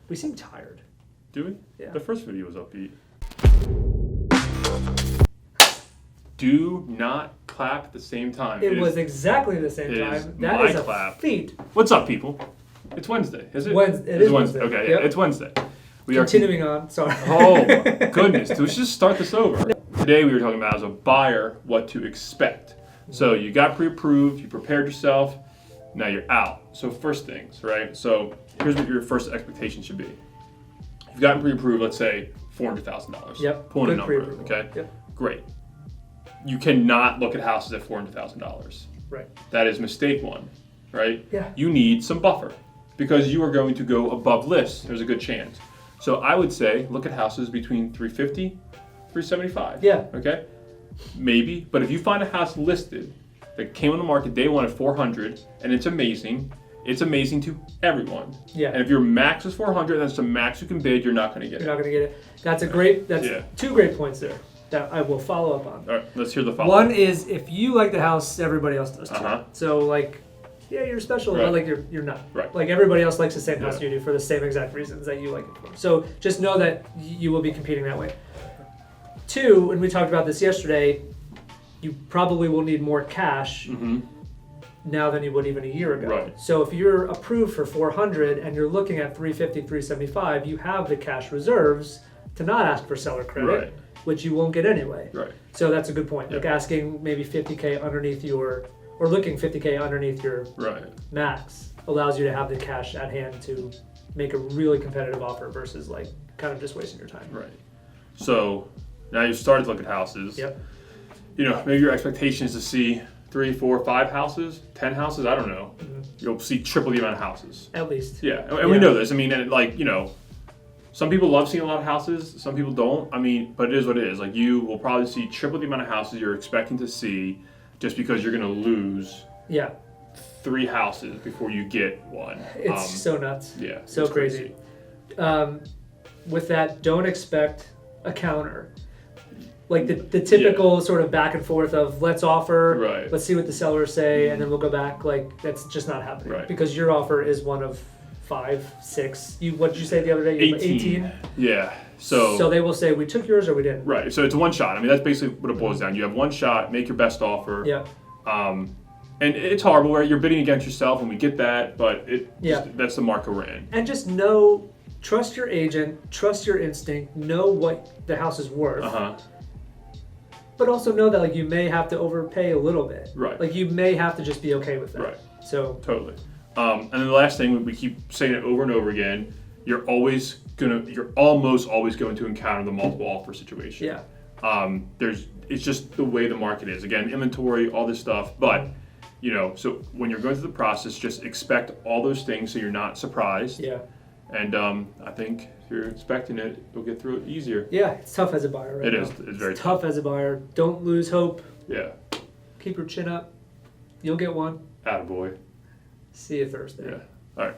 We seem tired. Do we? Yeah. The first video was upbeat. Do not clap at the same time. It was exactly the same time. That my is a clap. feat. What's up, people? It's Wednesday, is it? It is Wednesday. Okay, Yep. yeah, it's Wednesday. We Continuing on. Sorry. Oh, goodness. Let's just start this over. Today we were talking about, as a buyer, what to expect. So you got pre-approved, you prepared yourself, now you're out. So first things, right? So here's what your first expectation should be. You've gotten pre-approved, let's say $400,000. Yep. Pulling a Good number, pre-approval. okay? Yep. Great. You cannot look at houses at $400,000. Right. That is mistake one, right? Yeah. You need some buffer because you are going to go above list. There's a good chance. So I would say look at houses between 350, 375. Yeah. Okay? Maybe, but if you find a house listed that came on the market day one at 400 and it's amazing to everyone. Yeah. And if your max is 400, that's the max you can bid, you're not going to get You're it. not going to get it. That's two great points there that I will follow up on. All right, let's hear the follow-up. One is if you like the house, everybody else does too. Uh-huh. So like, yeah, you're special, Right. but like you're not. Right. Like everybody else likes the same house Yeah. you do for the same exact reasons that you like it for. So just know that you will be competing that way. Two, and we talked about this yesterday, you probably will need more cash now than you would even a year ago. Right. So if you're approved for 400 and you're looking at 350, 375, you have the cash reserves to not ask for seller credit, Right. which you won't get anyway. Right. So that's a good point. Yeah. Like asking maybe 50K underneath or looking 50K underneath your Right. max allows you to have the cash at hand to make a really competitive offer versus like kind of just wasting your time. Right. So now you've started to look at houses. Yep. You know, maybe your expectation is to see 3, 4, 5 houses, 10 houses. I don't know. Mhm. You'll see triple the amount of houses. At least. Yeah, and we know this. I mean, and like, you know, some people love seeing a lot of houses. Some people don't. I mean, but it is what it is. Like, you will probably see triple the amount of houses you're expecting to see, just because you're going to lose Yeah. 3 houses before you get one. It's so nuts. Yeah. So it's crazy. With that, don't expect a counter. Like the typical sort of back and forth of let's offer, Right. let's see what the sellers say, and then we'll go back. Like that's just not happening Right. because your offer is one of 5, 6. What did you say the other day? You 18. Yeah. So they will say we took yours or we didn't. right. So it's one shot. I mean, that's basically what it boils down. You have one shot. Make your best offer. Yeah. And it's horrible where you're bidding against yourself, and we get that, but Yeah. that's the market we're in. And just trust your agent, trust your instinct, know what the house is worth. But also know that like you may have to overpay a little bit. Right. Like you may have to just be okay with that. Right. So Totally. And then the last thing, we keep saying it over and over again, you're almost always going to encounter the multiple offer situation. yeah. It's just the way the market is. Again, inventory, all this stuff, but you know, so when you're going through the process, just expect all those things so you're not surprised. Yeah. And I think if you're expecting it, you'll get through it easier. Yeah, it's tough as a buyer right It now. is. It's very tough as a buyer. Don't lose hope. Yeah. Keep your chin up. You'll get one. Attaboy. See you Thursday. Yeah. All right.